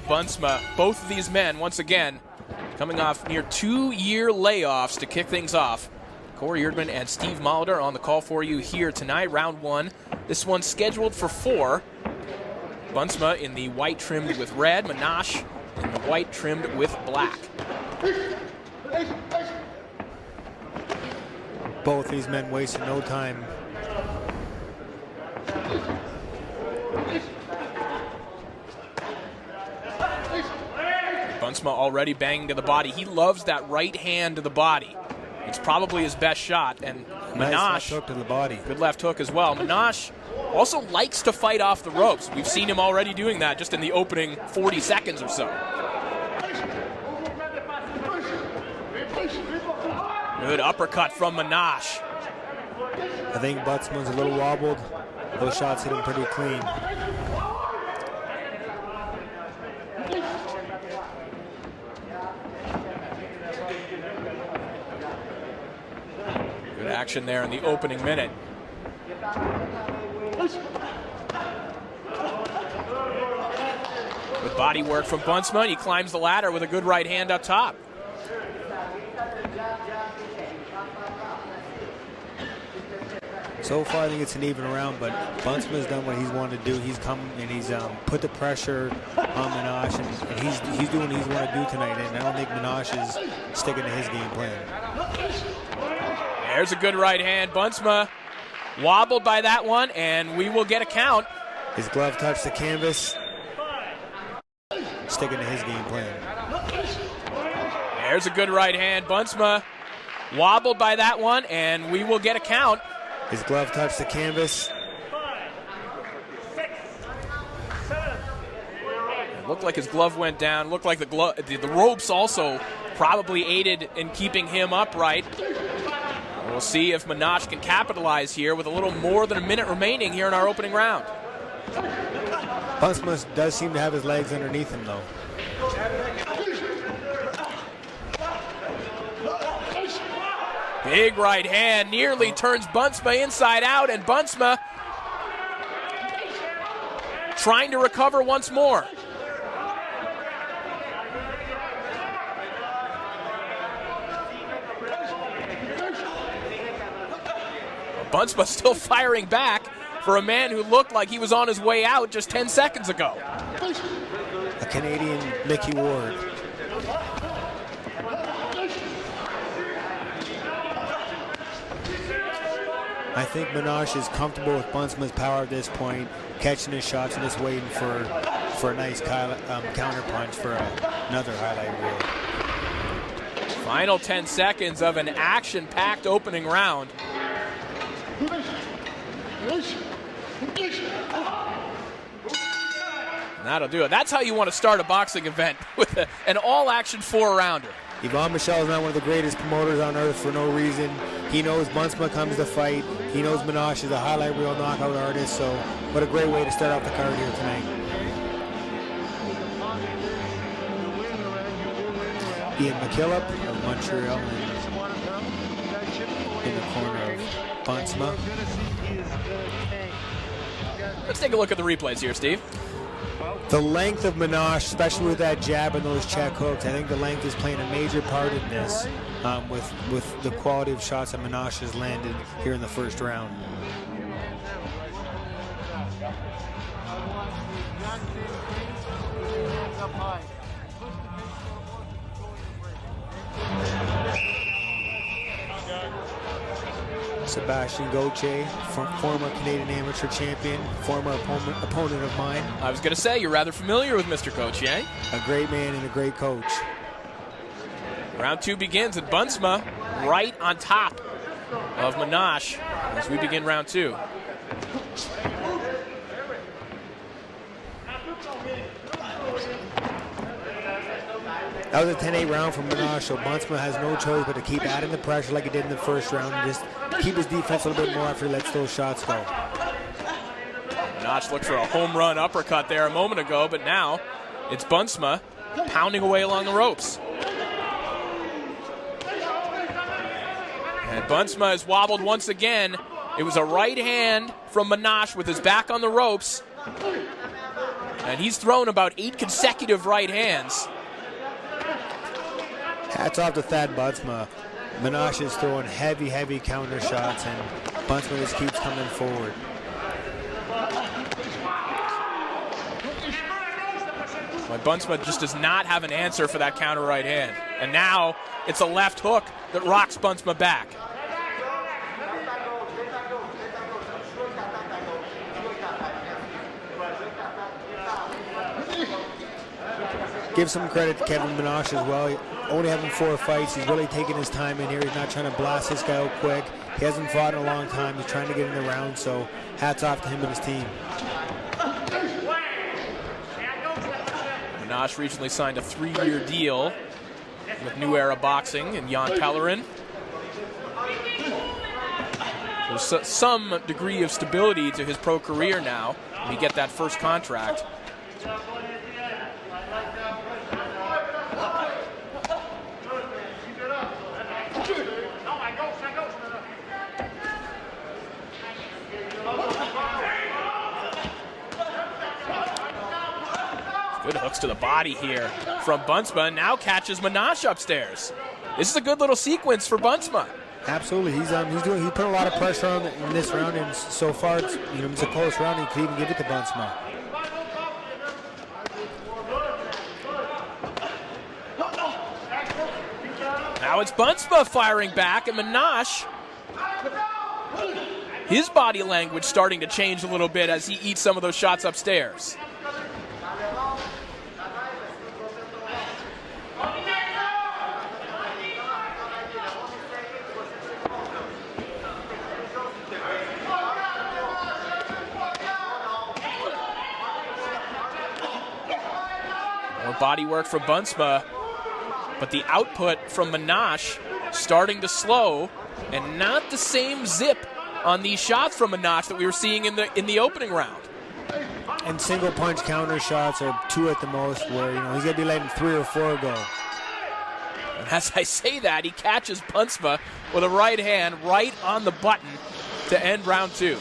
Buntsma, both of these men, once again, coming off near 2-year layoffs to kick things off. Corey Erdman and Steve Molitor on the call for you here tonight, round one. This one's scheduled for 4. Buntsma in the white trimmed with red, Menoche in the white trimmed with black. Both these men wasting no time. Buntsma already banging to the body. He loves that right hand to the body. It's probably his best shot. And Nice Menoche, left hook to the body. good left hook as well. Menoche also likes to fight off the ropes. We've seen him already doing that just in the opening 40 seconds or so. Good uppercut from Menoche. I think Buntsma's a little wobbled. Those shots hit him pretty clean. Good action there in the opening minute. With body work from Buntsma, he climbs the ladder with a good right hand up top. So far, I think it's an even round, but Buntsma's done what he's wanted to do. He's come and he's put the pressure on Menoche, and he's doing what he's want to do tonight. And I don't think Menoche is sticking to his game plan. There's a good right hand. Buntsma wobbled by that one, and we will get a count. His glove touched the canvas, sticking to his game plan. There's a good right hand. Buntsma wobbled by that one, and we will get a count. His glove touched the canvas. It looked like his glove went down. Looked like the ropes also probably aided in keeping him upright. We'll see if Menoche can capitalize here with a little more than a minute remaining here in our opening round. Buntsma does seem to have his legs underneath him, though. Big right hand nearly turns Buntsma inside out, and Buntsma trying to recover once more. Buntsma still firing back for a man who looked like he was on his way out just 10 seconds ago. A Canadian Mickey Ward. I think Menoche is comfortable with Buntsma's power at this point, catching his shots and just waiting for a nice counter punch for another highlight reel. Final 10 seconds of an action-packed opening round. That'll do it. That's how you want to start a boxing event, with an all-action 4-rounder. Yvon Michel is not one of the greatest promoters on earth for no reason. He knows Buntsma comes to fight. He knows Menoche is a highlight reel knockout artist, so what a great way to start off the card here tonight. Ian McKillop of Montreal in the corner of Buntsma. Let's take a look at the replays here, Steve. The length of Menoche, especially with that jab and those check hooks, I think the length is playing a major part in this with the quality of shots that Menoche has landed here in the first round. Sebastian Gauthier, former Canadian amateur champion, former opponent of mine. I was going to say, you're rather familiar with Mr. Gauthier. A great man and a great coach. Round 2 begins, and Buntsma right on top of Menoche as we begin round 2. That was a 10-8 round from Menoche, so Buntsma has no choice but to keep adding the pressure like he did in the first round and just keep his defense a little bit more after he lets those shots go. Menoche looked for a home run uppercut there a moment ago, but now it's Buntsma pounding away along the ropes. And Buntsma is wobbled once again. It was a right hand from Menoche with his back on the ropes. And he's thrown about 8 consecutive right hands. Hats off to Thad Buntsma. Menoche is throwing heavy, heavy counter shots, and Buntsma just keeps coming forward. But Buntsma just does not have an answer for that counter right hand. And now it's a left hook that rocks Buntsma back. Give some credit to Kevin Menoche as well. Only having 4 fights. He's really taking his time in here. He's not trying to blast this guy out quick. He hasn't fought in a long time. He's trying to get in the round, so hats off to him and his team. Menoche recently signed a 3-year deal with New Era Boxing and Jan Pellerin. There's some degree of stability to his pro career now when he get that first contract. Good hooks to the body here from Buntsma, now catches Menoche upstairs. This is a good little sequence for Buntsma. Absolutely, he's put a lot of pressure on in this round, and so far it's a close round. He could even give it to Buntsma. Now it's Buntsma firing back, and Menoche, his body language starting to change a little bit as he eats some of those shots upstairs. More body work from Buntsma, but the output from Menoche starting to slow, and not the same zip on these shots from Menoche that we were seeing in the opening round. And single punch counter shots are 2 at the most, where he's gonna be letting 3 or 4 go. And as I say that, he catches Buntsma with a right hand right on the button to end round 2.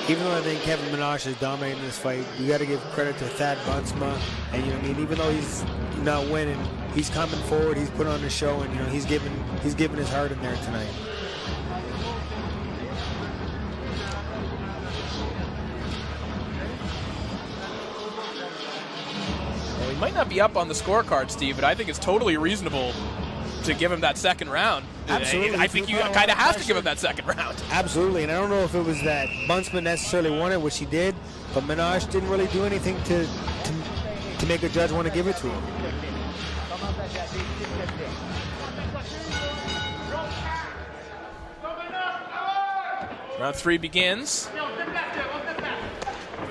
Even though I think Kevin Menoche is dominating this fight, we got to give credit to Thad Buntsma. And even though he's not winning, he's coming forward. He's put on the show, and he's giving his heart in there tonight. Well, he might not be up on the scorecard, Steve, but I think it's totally reasonable to give him that second round. Absolutely. I think you kind of have to give him that second round. Absolutely, and I don't know if it was that Buntsma necessarily won it, which he did, but Menoche didn't really do anything to make a judge want to give it to him. Round 3 begins.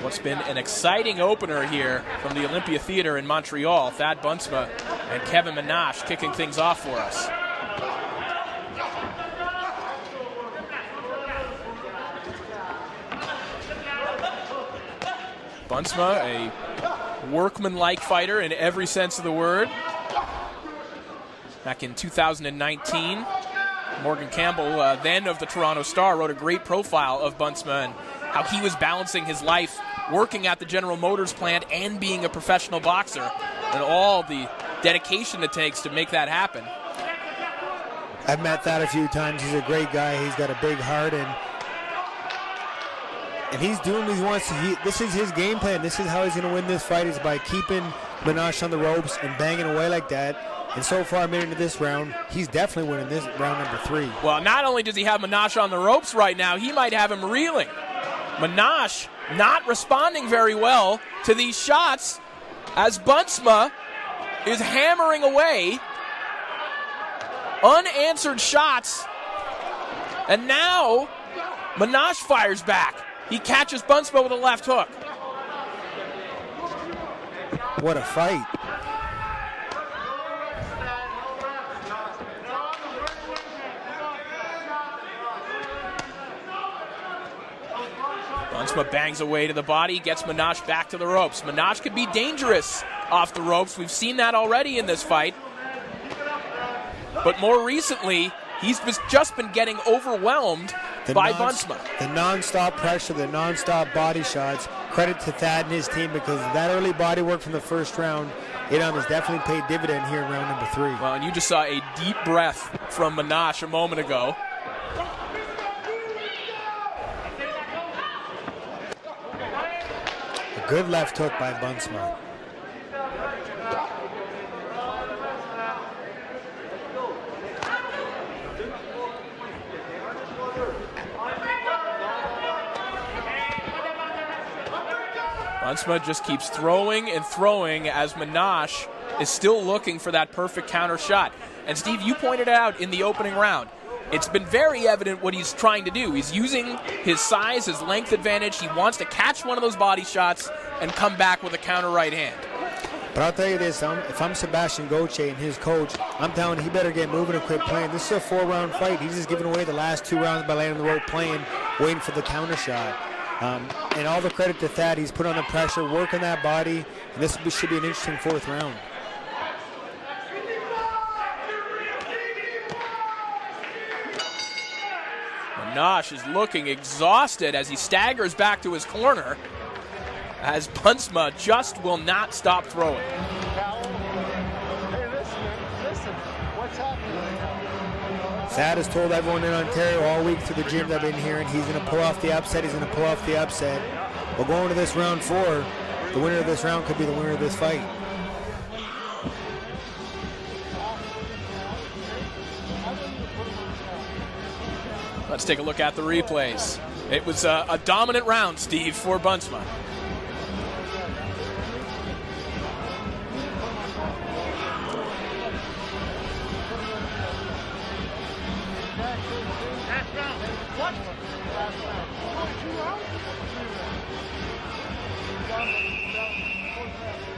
What's been an exciting opener here from the Olympia Theater in Montreal. Thad Buntsma and Kevin Menoche kicking things off for us. Buntsma, a workman-like fighter in every sense of the word. Back in 2019, Morgan Campbell, then of the Toronto Star, wrote a great profile of Buntsma and how he was balancing his life working at the General Motors plant and being a professional boxer, and all the dedication it takes to make that happen. I've met Thad a few times. He's a great guy. He's got a big heart, and he's doing what he wants to. This is his game plan. This is how he's going to win this fight, is by keeping Menoche on the ropes and banging away like that. And so far, made into this round, he's definitely winning this round number 3. Well, not only does he have Menoche on the ropes right now, he might have him reeling. Menoche not responding very well to these shots as Buntsma is hammering away unanswered shots. And now Menoche fires back. He catches Buntsma with a left hook. What a fight. Buntsma bangs away to the body, gets Menoche back to the ropes. Menoche could be dangerous off the ropes. We've seen that already in this fight. But more recently, he's just been getting overwhelmed by Buntsma. The non-stop pressure, the non-stop body shots. Credit to Thad and his team, because that early body work from the first round, it has definitely paid dividend here in round number 3. Well, and you just saw a deep breath from Menoche a moment ago. A good left hook by Buntsma. Buntsma just keeps throwing and throwing as Menoche is still looking for that perfect counter shot. And Steve, you pointed it out in the opening round. It's been very evident what he's trying to do. He's using his size, his length advantage. He wants to catch one of those body shots and come back with a counter right hand. But I'll tell you this, if I'm Sebastian Gauthier and his coach, I'm telling him he better get moving and quit playing. This is a 4-round fight. He's just giving away the last 2 rounds by laying on the rope playing, waiting for the counter shot. And all the credit to Thad. He's put on the pressure, working that body, and this should be an interesting 4th round. Menoche is looking exhausted as he staggers back to his corner, as Buntsma just will not stop throwing. Thad has told everyone in Ontario all week through the gyms I've been hearing he's going to pull off the upset, he's going to pull off the upset. Well, going to this round 4, the winner of this round could be the winner of this fight. Let's take a look at the replays. It was a dominant round, Steve, for Buntsma.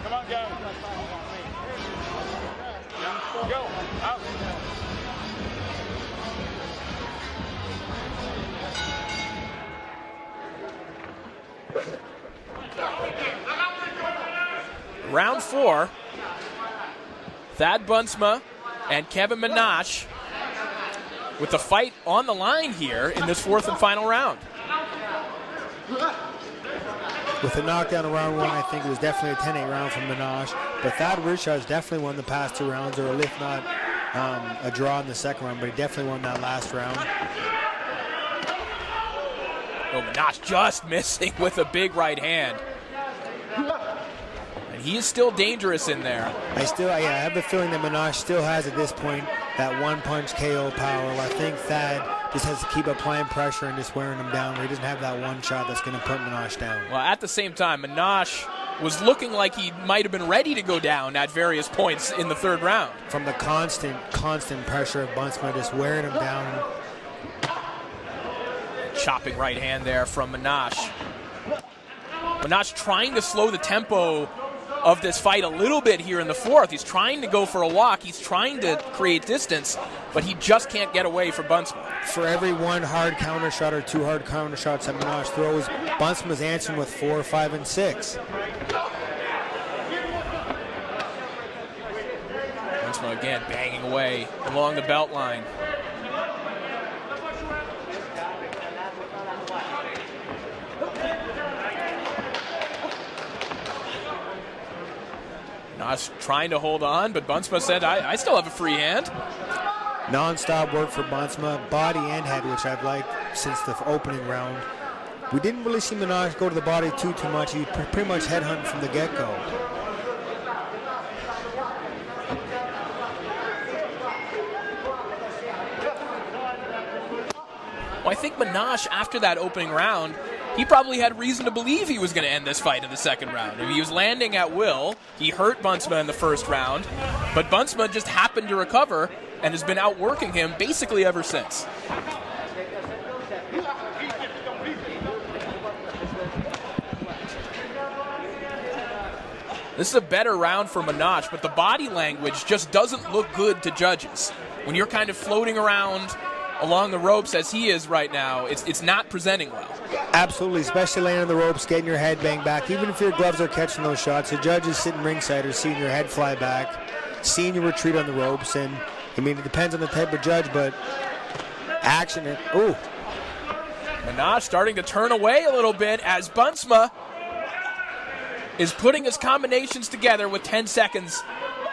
Come on, go. Go. Out. Round 4, Thad Buntsma and Kevin Menoche with the fight on the line here in this 4th and final round. With the knockdown in round 1, I think it was definitely a 10-8 round from Menoche. But Thad Richards definitely won the past 2 rounds, or if not a draw in the second round, but he definitely won that last round. Oh, Menoche just missing with a big right hand. And he is still dangerous in there. I have the feeling that Menoche still has at this point that one-punch KO power. I think Thad just has to keep applying pressure and just wearing him down, where he doesn't have that one shot that's going to put Menoche down. Well, at the same time, Menoche was looking like he might have been ready to go down at various points in the 3rd round. From the constant pressure of Buntsma, just wearing him down. Chopping right hand there from Menoche. Menoche trying to slow the tempo of this fight a little bit here in the 4th. He's trying to go for a walk. He's trying to create distance, but he just can't get away from Buntsma. For every 1 hard counter shot or 2 hard counter shots that Menoche throws, Buntsma's answering with 4, 5, and 6. Buntsma again banging away along the belt line. Menoche trying to hold on, but Buntsma said, I still have a free hand. Non-stop work for Buntsma, body and head, which I've liked since the opening round. We didn't really see Menoche go to the body too much. He pretty much headhunted from the get-go. Well, I think Menoche, after that opening round, he probably had reason to believe he was going to end this fight in the 2nd round. I mean, he was landing at will. He hurt Buntsma in the 1st round, but Buntsma just happened to recover and has been outworking him basically ever since. This is a better round for Menoche, but the body language just doesn't look good to judges. When you're kind of floating around along the ropes as he is right now, it's not presenting well. Absolutely, especially laying on the ropes, getting your head banged back. Even if your gloves are catching those shots, the judge is sitting ringside or seeing your head fly back, seeing you retreat on the ropes. And, I mean, it depends on the type of judge, but action. Ooh. Menoche starting to turn away a little bit as Buntsma is putting his combinations together with 10 seconds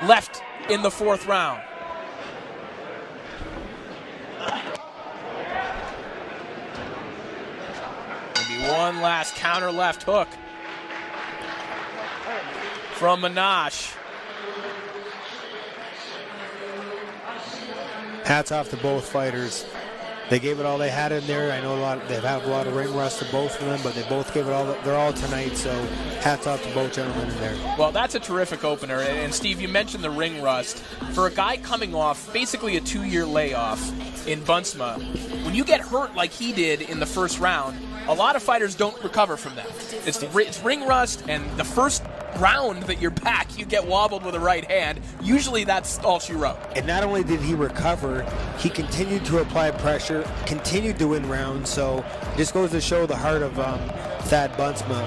left in the 4th round. Maybe one last counter left hook from Menoche. Hats off to both fighters. They gave it all they had in there. I know they've had a lot of ring rust to both of them, but they both gave it all. They're all tonight, so hats off to both gentlemen in there. Well, that's a terrific opener. And Steve, you mentioned the ring rust. For a guy coming off basically a 2-year layoff in Buntsma, when you get hurt like he did in the 1st round, a lot of fighters don't recover from that. It's ring rust, and the first round that you're back, you get wobbled with a right hand. Usually that's all she wrote. And not only did he recover, he continued to apply pressure, continued to win rounds, so this goes to show the heart of Thad Buntsma.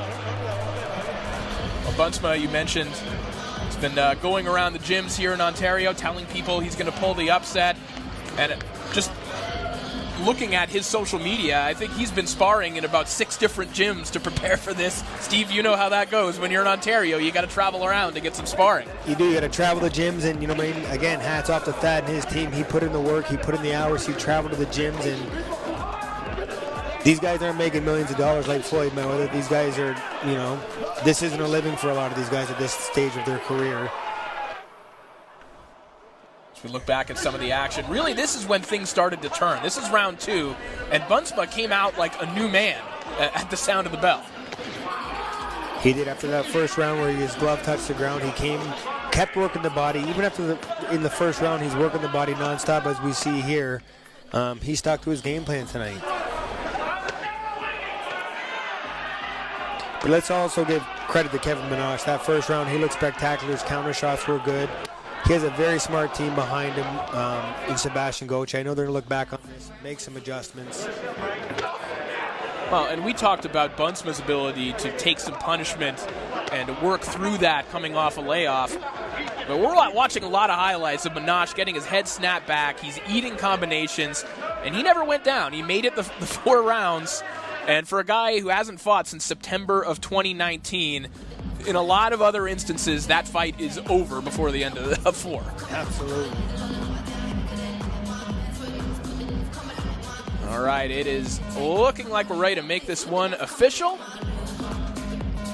Well, Buntsma, you mentioned, has been going around the gyms here in Ontario telling people he's going to pull the upset, and just looking at his social media, I think he's been sparring in about 6 different gyms to prepare for this. Steve, you know how that goes. When you're in Ontario, you got to travel around to get some sparring. You do. You got to travel the gyms, and again, hats off to Thad and his team. He put in the work. He put in the hours. He traveled to the gyms, and these guys aren't making millions of dollars like Floyd Mayweather. These guys are, this isn't a living for a lot of these guys at this stage of their career. We look back at some of the action. Really, this is when things started to turn. This is round 2, and Buntsma came out like a new man at the sound of the bell. He did after that 1st round where his glove touched the ground. He kept working the body. Even in the 1st round, he's working the body nonstop, as we see here. He stuck to his game plan tonight. But let's also give credit to Kevin Menoche. That 1st round, he looked spectacular. His counter shots were good. He has a very smart team behind him in Sebastian Goche. I know they're going to look back on this, make some adjustments. Well, and we talked about Buntsma's ability to take some punishment and work through that coming off a layoff. But we're watching a lot of highlights of Menoche getting his head snapped back. He's eating combinations, and he never went down. He made it the 4 rounds. And for a guy who hasn't fought since September of 2019, in a lot of other instances, that fight is over before the end of the 4. Absolutely. All right, it is looking like we're ready to make this one official.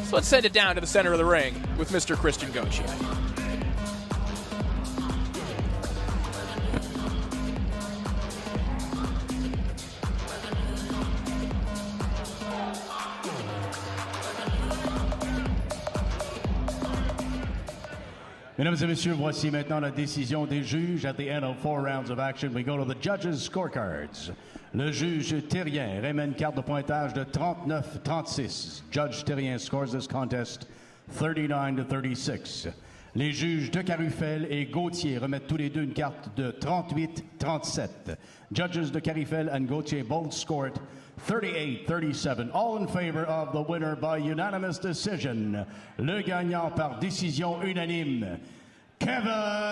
So let's send it down to the center of the ring with Mr. Christian Goche. Mesdames et messieurs, voici maintenant la décision des juges. At the end of 4 rounds of action, we go to the judges' scorecards. Le juge Thérien remet une carte de pointage de 39-36. Judge Thérien scores this contest 39-36. Les juges de Carufel et Gauthier remettent tous les deux une carte de 38-37. Judges de Carufel and Gauthier both scored 38-37. All in favor of the winner by unanimous decision. Le gagnant par décision unanime, Kevin